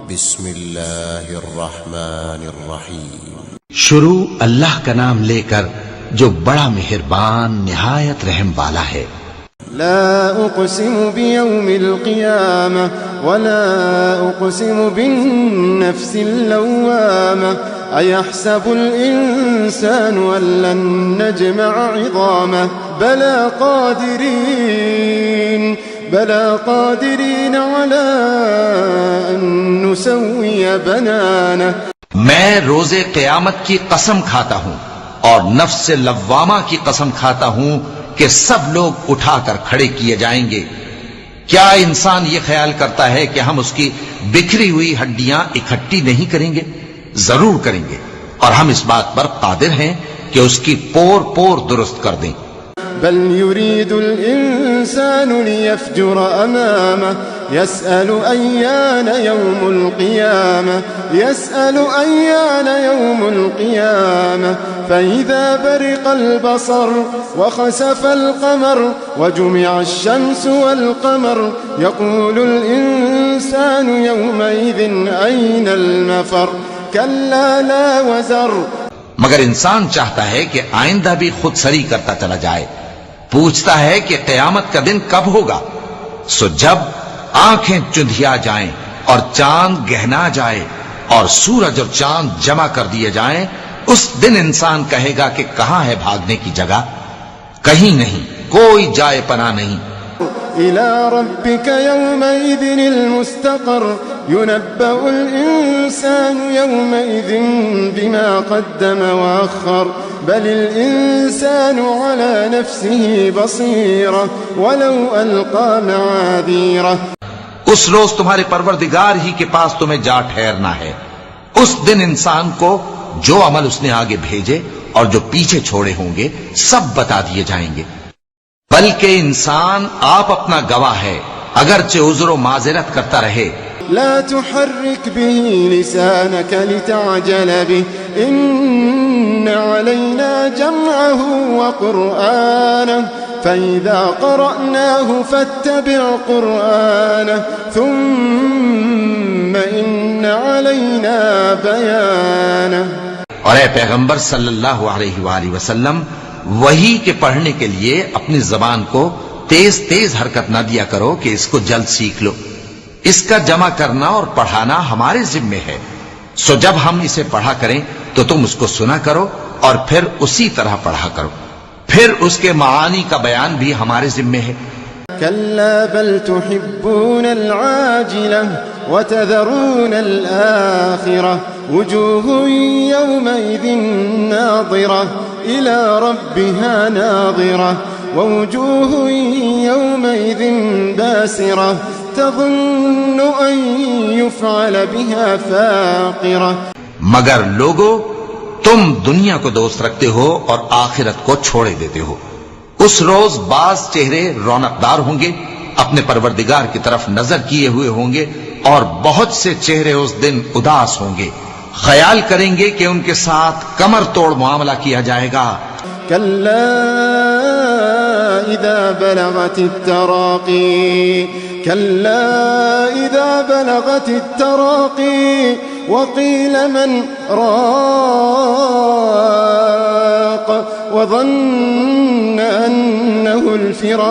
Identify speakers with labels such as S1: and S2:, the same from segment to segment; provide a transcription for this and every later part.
S1: بسم اللہ الرحمن الرحیم۔
S2: شروع اللہ کا نام لے کر جو بڑا مہربان نہایت رحم والا ہے۔
S3: لا اقسم بیوم القیامہ ولا اقسم بالنفس اللوامہ ایحسب الانسان ان لن نجمع عظامہ بلا قادرین علی ان نسوی بنانہ۔
S2: میں روز قیامت کی قسم کھاتا ہوں اور نفس لوامہ کی قسم کھاتا ہوں کہ سب لوگ اٹھا کر کھڑے کیے جائیں گے۔ کیا انسان یہ خیال کرتا ہے کہ ہم اس کی بکھری ہوئی ہڈیاں اکٹھی نہیں کریں گے؟ ضرور کریں گے، اور ہم اس بات پر قادر ہیں کہ اس کی پور پور درست کر دیں۔
S3: بل يريد الإنسان ليفجر أمامه يسأل أيان يوم القيامة فإذا برق البصر وخسف القمر وجمع الشمس والقمر يقول الإنسان يومئذ أين المفر كلا لا وزر۔
S2: مگر انسان چاہتا ہے کہ آئندہ بھی خود سری کرتا چلا جائے، پوچھتا ہے کہ قیامت کا دن کب ہوگا؟ سو جب آنکھیں چندھیا جائیں اور چاند گہنا جائے اور سورج اور چاند جمع کر دیے جائیں، اس دن انسان کہے گا کہ کہاں ہے بھاگنے کی جگہ؟ کہیں نہیں، کوئی جائے پناہ نہیں۔
S3: إلى ربك يومئذ المستقر ينبأ الإنسان يومئذ بما قدم وأخر بل الإنسان على نفسه بصيرة ولو ألقى معاذيره۔
S2: اس روز تمہارے پروردگار ہی کے پاس تمہیں جا ٹھہرنا ہے۔ اس دن انسان کو جو عمل اس نے آگے بھیجے اور جو پیچھے چھوڑے ہوں گے سب بتا دیے جائیں گے۔ بلکہ انسان آپ اپنا گواہ ہے، اگرچہ عذر و معذرت کرتا رہے۔
S3: لا تحرك به لسانك لتعجل به إن علينا جمعه وقرآنه فإذا قرأناه فاتبع قرآنه ثم إن علينا بيانه۔
S2: اور اے پیغمبر صلی اللہ علیہ وآلہ وسلم، وحی کے پڑھنے کے لیے اپنی زبان کو تیز تیز حرکت نہ دیا کرو کہ اس کو جلد سیکھ لو۔ اس کا جمع کرنا اور پڑھانا ہمارے ذمے ہے، سو جب ہم اسے پڑھا کریں تو تم اس کو سنا کرو اور پھر اسی طرح پڑھا کرو، پھر اس کے معانی کا بیان بھی ہمارے ذمے ہے۔
S3: كلا بل تحبون العاجلة وتذرون الآخرة وجوه يومئذ ناظرة إلى ربها ناظرة ووجوه يومئذ باسرة تظن أن يفعل بها فاقرة۔
S2: مگر لوگو، تم دنیا کو دوست رکھتے ہو اور آخرت کو چھوڑے دیتے ہو۔ اس روز بعض چہرے رونقدار ہوں گے، اپنے پروردگار کی طرف نظر کیے ہوئے ہوں گے، اور بہت سے چہرے اس دن اداس ہوں گے، خیال کریں گے کہ ان کے ساتھ کمر توڑ معاملہ کیا جائے گا۔
S3: كلا إذا بلغت التراقي وقيل من راق وظن أنه الفراق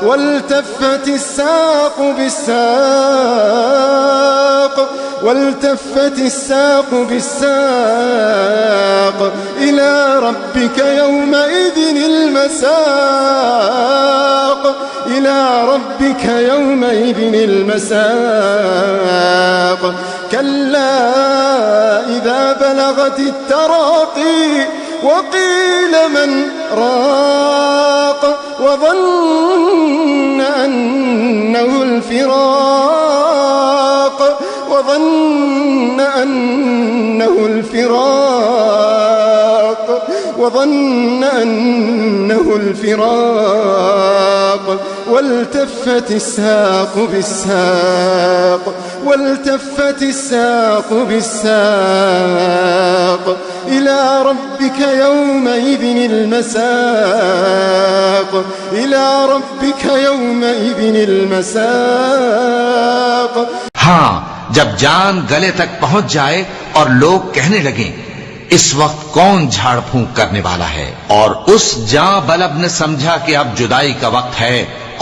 S3: والتفت الساق بالساق إلى ربك يومئذ المساق كلا إذا بلغت التراقي وقيل من راق وظن أنه الفراق والتفت الساق بالساق إلى ربك يومئذ المساق
S2: جب جان گلے تک پہنچ جائے اور لوگ کہنے لگیں اس وقت کون جھاڑ پھونک کرنے والا ہے، اور اس جاں بلب نے سمجھا کہ اب جدائی کا وقت ہے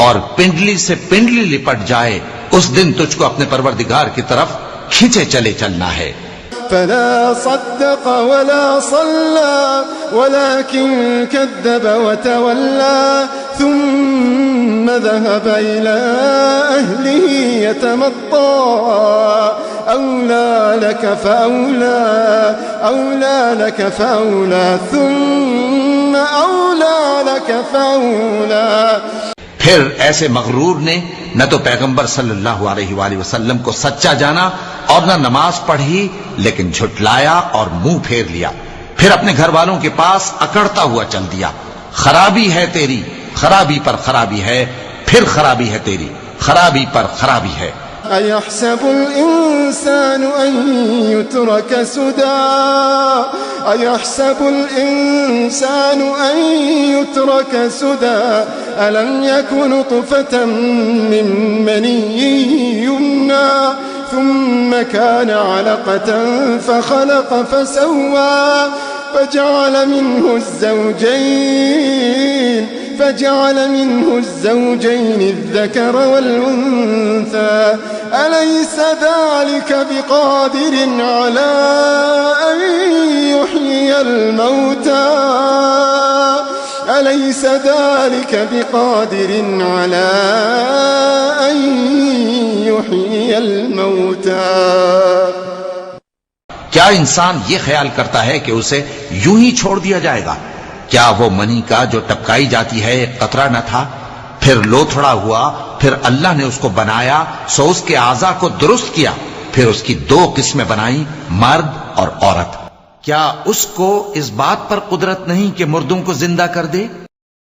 S2: اور پنڈلی سے پنڈلی لپٹ جائے، اس دن تجھ کو اپنے پروردگار کی طرف کھینچے چلے چلنا ہے۔
S3: فلا صدق ولا صلى ولكن كذب وتولى ثم ذهب إلى أهله يتمطى أولى لك فأولى ثم أولى لك فأولى۔
S2: پھر ایسے مغرور نے نہ تو پیغمبر صلی اللہ علیہ وآلہ وسلم کو سچا جانا اور نہ نماز پڑھی، لیکن جھٹلایا اور منہ پھیر لیا، پھر اپنے گھر والوں کے پاس اکڑتا ہوا چل دیا۔ خرابی ہے تیری، خرابی پر خرابی ہے، پھر خرابی ہے تیری، خرابی پر خرابی ہے۔
S3: أيحسب الإنسان أن يترك سدى أيحسب الإنسان أن يترك سدى ألم يكن نطفة من مني يمنى ثم كان علقة فخلق فسوى فجعل منه الزوجين الذكر والأنثى أليس ذلك بقادر على أن يحيي الموتى أليس ذلك بقادر على أن يحيي الموتى۔
S2: کیا انسان یہ خیال کرتا ہے کہ اسے یوں ہی چھوڑ دیا جائے گا؟ کیا وہ منی کا جو ٹپکائی جاتی ہے ایک قطرہ نہ تھا، پھر لوتھڑا ہوا، پھر اللہ نے اس کو بنایا، سو اس کے اعضاء کو درست کیا، پھر اس کی دو قسمیں بنائیں، مرد اور عورت۔ کیا اس کو اس بات پر قدرت نہیں کہ مردوں کو زندہ کر دے؟